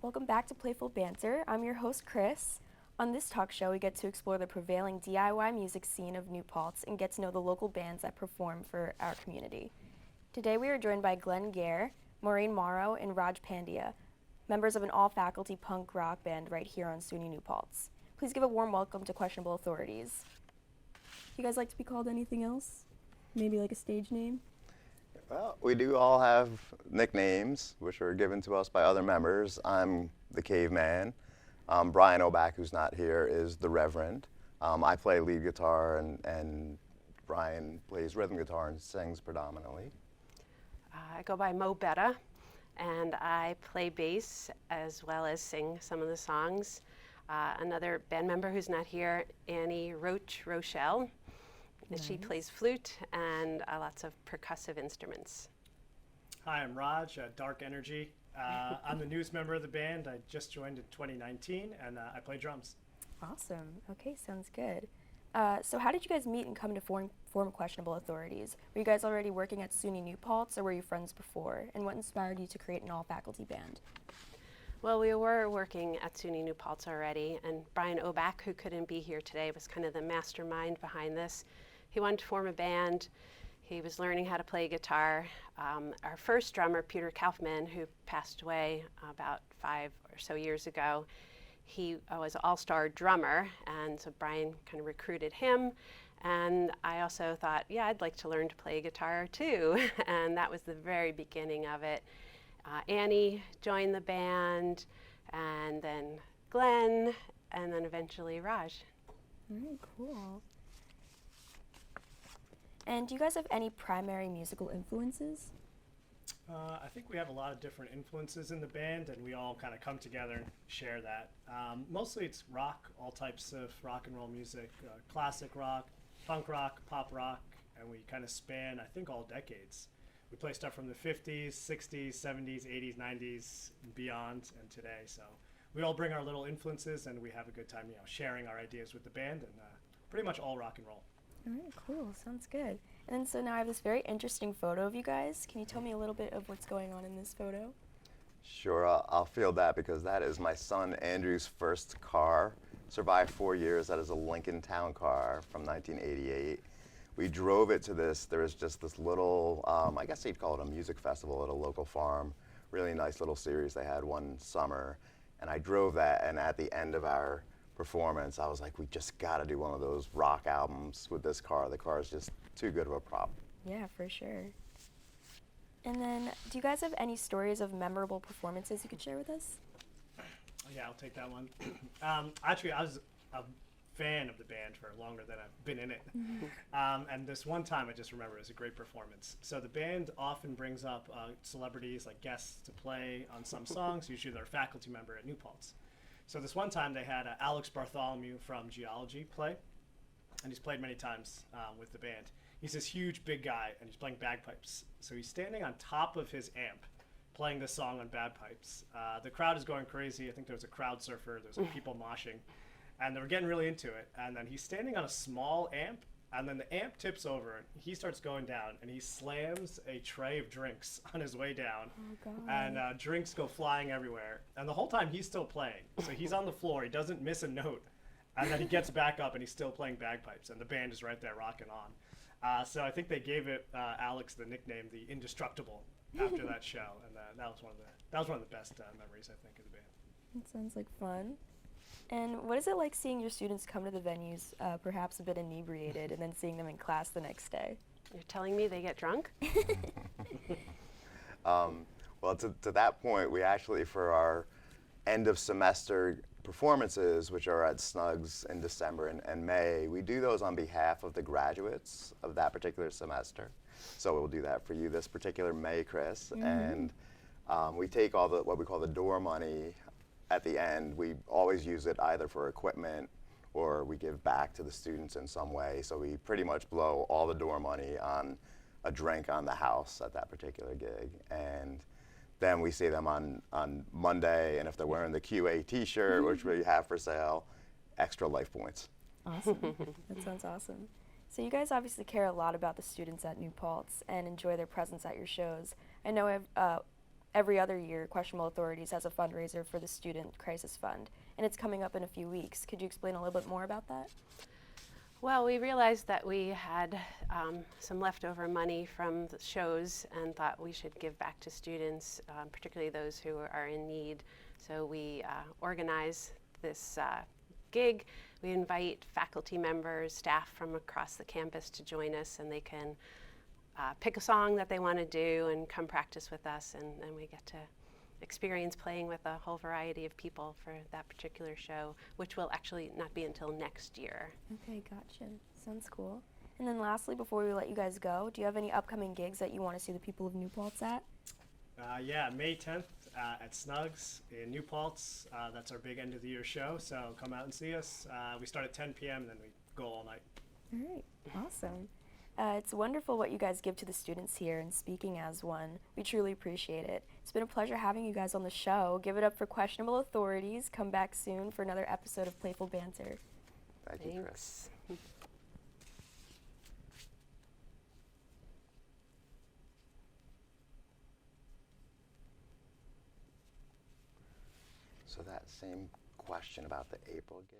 Welcome back to Playful Banter. I'm your host, Chris. On this talk show, we get to explore the prevailing DIY music scene of New Paltz and get to know the local bands that perform for our community. Today we are joined by Glenn Gare, Maureen Morrow, and Raj Pandya, members of an all-faculty punk rock band right here on SUNY New Paltz. Please give a warm welcome to Questionable Authorities. You guys like to be called anything else? Maybe like a stage name? Well, we do all have nicknames, which are given to us by other members. I'm the Caveman. Brian Oback, who's not here, is the Reverend. I play lead guitar, and Brian plays rhythm guitar and sings predominantly. I go by Mo Betta, and I play bass as well as sing some of the songs. Another band member who's not here, Annie Rochelle. Nice. She plays flute and lots of percussive instruments. Hi, I'm Raj, Dark Energy. I'm the newest member of the band. I just joined in 2019, and I play drums. Awesome. Okay, sounds good. So how did you guys meet and come to form Questionable Authorities? Were you guys already working at SUNY New Paltz, or were you friends before? And what inspired you to create an all-faculty band? Well, we were working at SUNY New Paltz already, and Brian Oback, who couldn't be here today, was kind of the mastermind behind this. He wanted to form a band. He was learning how to play guitar. Our first drummer, Peter Kaufman, who passed away about 5 or so years ago, he was an all-star drummer, and so Brian kind of recruited him. And I also thought, yeah, I'd like to learn to play guitar too. And that was the very beginning of it. Annie joined the band, and then Glenn, and then eventually Raj. Very cool. And do you guys have any primary musical influences? I think we have a lot of different influences in the band, and we all kind of come together and share that. Mostly it's rock, all types of rock and roll music, classic rock, punk rock, pop rock, and we kind of span, I think, all decades. We play stuff from the 50s, 60s, 70s, 80s, 90s, and beyond, and today. So we all bring our little influences, and we have a good time, sharing our ideas with the band, and pretty much all rock and roll. All right, cool. Sounds good. And then so now I have this very interesting photo of you guys. Can you tell me a little bit of what's going on in this photo? Sure, I'll field that because that is my son Andrew's first car. Survived 4 years. That is a Lincoln Town car from 1988. We drove it to this. There was just this little, I guess you'd call it a music festival at a local farm. Really nice little series they had one summer. And I drove that, and at the end of our performance, I was like, we just got to do one of those rock albums with this car. The car is just too good of a prop. Yeah, for sure. And then, do you guys have any stories of memorable performances you could share with us? Yeah, I'll take that one. Actually, I was a fan of the band for longer than I've been in it. And this one time I just remember it was a great performance. So the band often brings up celebrities like guests to play on some songs. Usually they're a faculty member at New Paltz. So this one time they had Alex Bartholomew from Geology play, and he's played many times with the band. He's this huge big guy, and he's playing bagpipes. So he's standing on top of his amp playing this song on bagpipes. The crowd is going crazy. I think there was a crowd surfer. There's like people moshing, and they were getting really into it. And then he's standing on a small amp, and then the amp tips over, and he starts going down, and he slams a tray of drinks on his way down. Oh, God. And drinks go flying everywhere. And the whole time he's still playing. So he's on the floor, he doesn't miss a note. And then he gets back up and he's still playing bagpipes, and the band is right there rocking on. So I think they gave it Alex the nickname the Indestructible after that show, and that was one of the best memories, I think, of the band. That sounds like fun. And what is it like seeing your students come to the venues, perhaps a bit inebriated, and then seeing them in class the next day? You're telling me they get drunk? Well, to that point, we actually, for our end of semester performances, which are at Snugs in December and May, we do those on behalf of the graduates of that particular semester. So we'll do that for you this particular May, Chris. And we take all what we call the door money at the end. We always use it either for equipment or we give back to the students in some way. So we pretty much blow all the door money on a drink on the house at that particular gig. And then we see them on Monday, and if they're wearing the QA t-shirt, which we have for sale, extra life points. Awesome. That sounds awesome. So you guys obviously care a lot about the students at New Paltz and enjoy their presence at your shows. I know every other year, Questionable Authorities has a fundraiser for the Student Crisis Fund, and it's coming up in a few weeks. Could you explain a little bit more about that? Well, we realized that we had some leftover money from the shows and thought we should give back to students, particularly those who are in need. So we organize this gig. We invite faculty members, staff from across the campus to join us, and they can pick a song that they want to do and come practice with us, and then we get to experience playing with a whole variety of people for that particular show, which will actually not be until next year. Okay, gotcha. Sounds cool. And then lastly, before we let you guys go, do you have any upcoming gigs that you want to see the people of New Paltz at? Yeah, May 10th at Snugs in New Paltz. That's our big end of the year show, so come out and see us. We start at 10 p.m. and then we go all night. All right, awesome. It's wonderful what you guys give to the students here, and speaking as one, we truly appreciate it. It's been a pleasure having you guys on the show. Give it up for Questionable Authorities. Come back soon for another episode of Playful Banter. Thank you, Chris. Thanks. So that same question about the April gig.